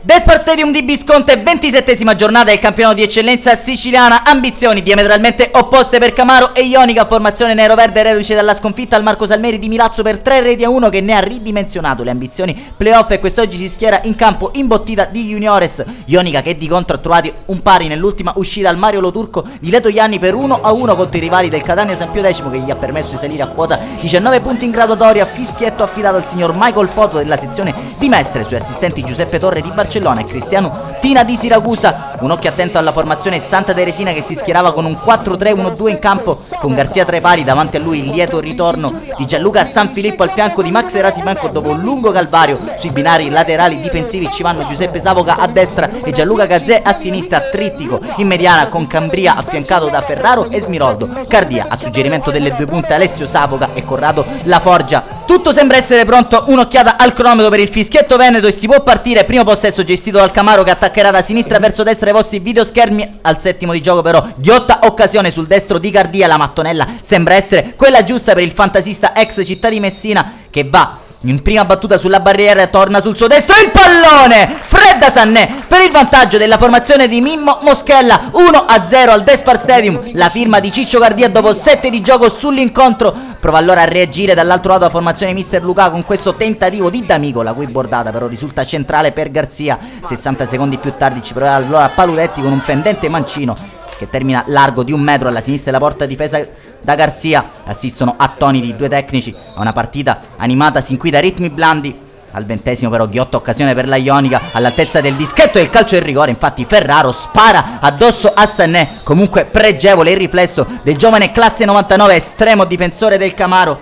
Despar Stadium di Visconti, 27esima giornata del campionato di eccellenza siciliana. Ambizioni diametralmente opposte per Camaro e Ionica. Formazione nero-verde reduce dalla sconfitta al Marco Salmeri di Milazzo per 3-1 che ne ha ridimensionato le ambizioni playoff, e quest'oggi si schiera in campo imbottita di Juniores. Ionica che di contro ha trovato un pari nell'ultima uscita al Mario Loturco di Letoianni per 1-1 contro i rivali del Catania San Pio X, che gli ha permesso di salire a quota 19 punti in graduatoria. Fischietto affidato al signor Michael Poto della sezione di Mestre, sui assistenti Giuseppe Torre di Barcellona e Cristiano Tina di Siracusa. Un occhio attento alla formazione Santa Teresina, che si schierava con un 4-3-1-2 in campo, con Garzia tra i pali, davanti a lui il lieto ritorno di Gianluca Sanfilippo al fianco di Max Erasimenko dopo un lungo calvario. Sui binari laterali difensivi ci vanno Giuseppe Savoca a destra e Gianluca Gazzè a sinistra, trittico in mediana con Cambria affiancato da Ferraro e Smiroldo. Cardia a suggerimento delle due punte Alessio Savoca e Corrado Laforgia. Tutto sembra essere pronto, un'occhiata al cronometro per il fischietto veneto e si può partire. Primo possesso gestito dal Camaro, che attaccherà da sinistra verso destra ai vostri videoschermi. Al settimo di gioco però ghiotta occasione sul destro di Cardia. La mattonella sembra essere quella giusta per il fantasista ex Città di Messina, che va in prima battuta sulla barriera, torna sul suo destro il pallone. Fredda Sannè per il vantaggio della formazione di Mimmo Moschella. 1-0 al Despar Stadium. La firma di Ciccio Cardia dopo 7 di gioco sull'incontro. Prova allora a reagire dall'altro lato la formazione Mister Luca con questo tentativo di D'Amico, la cui bordata però risulta centrale per Garzia. 60 secondi più tardi ci proverà allora Paludetti con un fendente mancino che termina largo di 1 metro alla sinistra della porta difesa da Garzia. Assistono attoniti i due tecnici a una partita animata sin qui da ritmi blandi. Al 20esimo però ghiotta occasione per la Ionica all'altezza del dischetto e il calcio del rigore. Infatti Ferraro spara addosso a Sannè. Comunque pregevole il riflesso del giovane classe 99 estremo difensore del Camaro.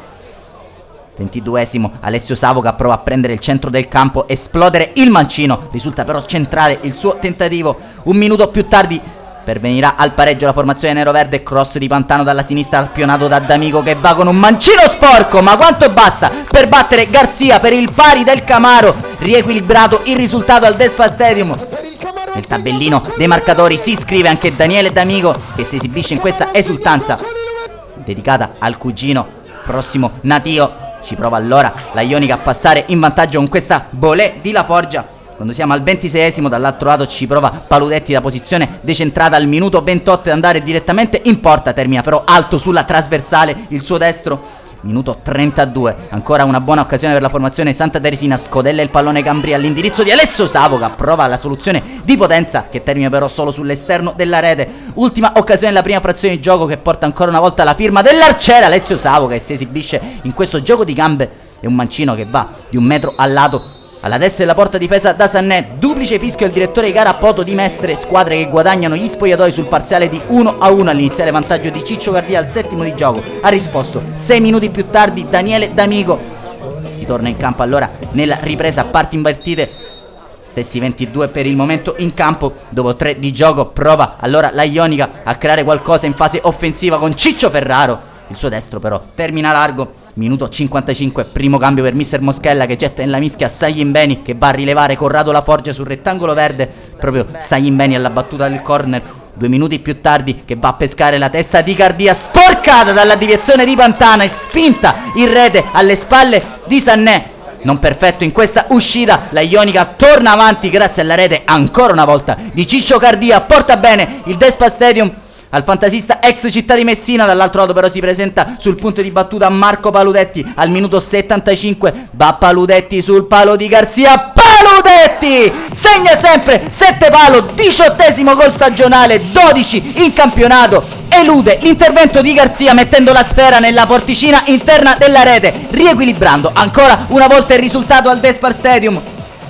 22esimo Alessio Savoca prova a prendere il centro del campo, esplodere il mancino. Risulta però centrale il suo tentativo. 1 minuto più tardi pervenirà al pareggio la formazione nero-verde. Cross di Pantano dalla sinistra arpionato da D'Amico, che va con un mancino sporco, ma quanto basta per battere Garzia per il pari del Camaro. Riequilibrato il risultato al Despar Stadium. Nel tabellino dei marcatori si iscrive anche Daniele D'Amico, che si esibisce in questa esultanza dedicata al cugino prossimo natio. Ci prova allora la Ionica a passare in vantaggio con questa volée di Laforgia. Quando siamo al 26esimo dall'altro lato ci prova Paludetti da posizione decentrata al minuto 28 ad andare direttamente in porta. Termina però alto sulla trasversale il suo destro. Minuto 32, ancora una buona occasione per la formazione Santa Teresina. Scodella il pallone Cambria all'indirizzo di Alessio Savoca, prova la soluzione di potenza che termina però solo sull'esterno della rete. Ultima occasione nella prima frazione di gioco, che porta ancora una volta la firma dell'arciere Alessio Savoca, che si esibisce in questo gioco di gambe. È un mancino che va di 1 metro al lato alla destra della porta difesa da Sannè. Duplice fischio al direttore di gara a Poto di Mestre. Squadre che guadagnano gli spogliatoi sul parziale di 1-1 all'iniziale vantaggio di Ciccio Cardia al settimo di gioco. Ha risposto 6 minuti più tardi Daniele D'Amico. Si torna in campo allora nella ripresa a parti invertite. Stessi 22 per il momento in campo. Dopo 3 di gioco prova allora la Ionica a creare qualcosa in fase offensiva con Ciccio Ferraro. Il suo destro però termina largo. Minuto 55, primo cambio per Mister Moschella, che getta nella mischia Saglimbeni, che va a rilevare Corrado Laforgia sul rettangolo verde. Proprio Saglimbeni alla battuta del corner. 2 minuti più tardi che va a pescare la testa di Cardia, sporcata dalla deviazione di Pantana e spinta in rete alle spalle di Sannè. Non perfetto in questa uscita, la Ionica torna avanti grazie alla rete ancora una volta di Ciccio Cardia. Porta bene il Despar Stadium al fantasista ex Città di Messina. Dall'altro lato però si presenta sul punto di battuta Marco Paludetti al minuto 75. Va Paludetti sul palo di Garzia. Paludetti segna sempre 7 palo, 18esimo gol stagionale, 12 in campionato. Elude l'intervento di Garzia mettendo la sfera nella porticina interna della rete, riequilibrando ancora una volta il risultato al Despar Stadium.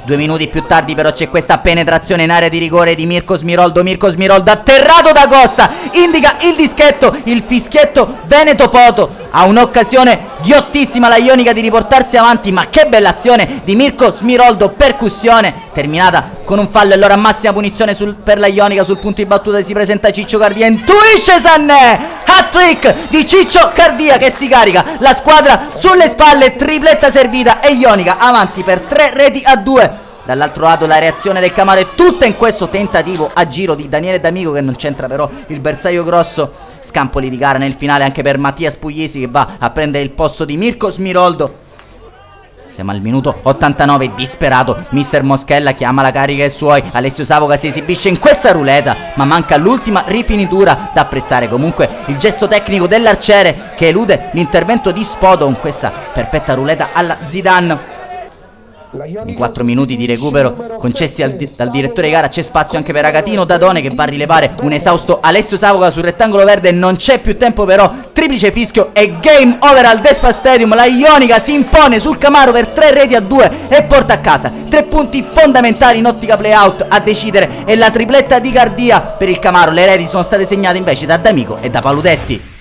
2 minuti più tardi però c'è questa penetrazione in area di rigore di Mirko Smiroldo. Mirko Smiroldo atterrato da Costa, indica il dischetto, il fischietto Veneto Poto. Ha un'occasione ghiottissima la Ionica di riportarsi avanti, ma che bella azione di Mirko Smiroldo, percussione terminata con un fallo. E allora massima punizione per la Ionica. Sul punto di battuta si presenta Ciccio Cardia, intuisce Sannè, hat-trick di Ciccio Cardia che si carica la squadra sulle spalle, tripletta servita e Ionica avanti per 3-2. Dall'altro lato la reazione del Camaro è tutta in questo tentativo a giro di Daniele D'Amico, che non c'entra però il bersaglio grosso. Scampoli di gara nel finale anche per Mattias Pugliesi, che va a prendere il posto di Mirko Smiroldo. Siamo al minuto 89, disperato, mister Moschella chiama la carica ai suoi, Alessio Savoca si esibisce in questa ruleta, ma manca l'ultima rifinitura. Da apprezzare comunque il gesto tecnico dell'arciere che elude l'intervento di Spoto con questa perfetta ruleta alla Zidane. Nei 4 minuti di recupero concessi dal direttore di gara c'è spazio anche per Agatino Dadone che va a rilevare un esausto Alessio Savoca sul rettangolo verde. Non c'è più tempo però, triplice fischio e game over al Despa Stadium. La Ionica si impone sul Camaro per 3-2 e porta a casa 3 punti fondamentali in ottica playout. A decidere è la tripletta di Gardia per il Camaro. Le reti sono state segnate invece da D'Amico e da Paludetti.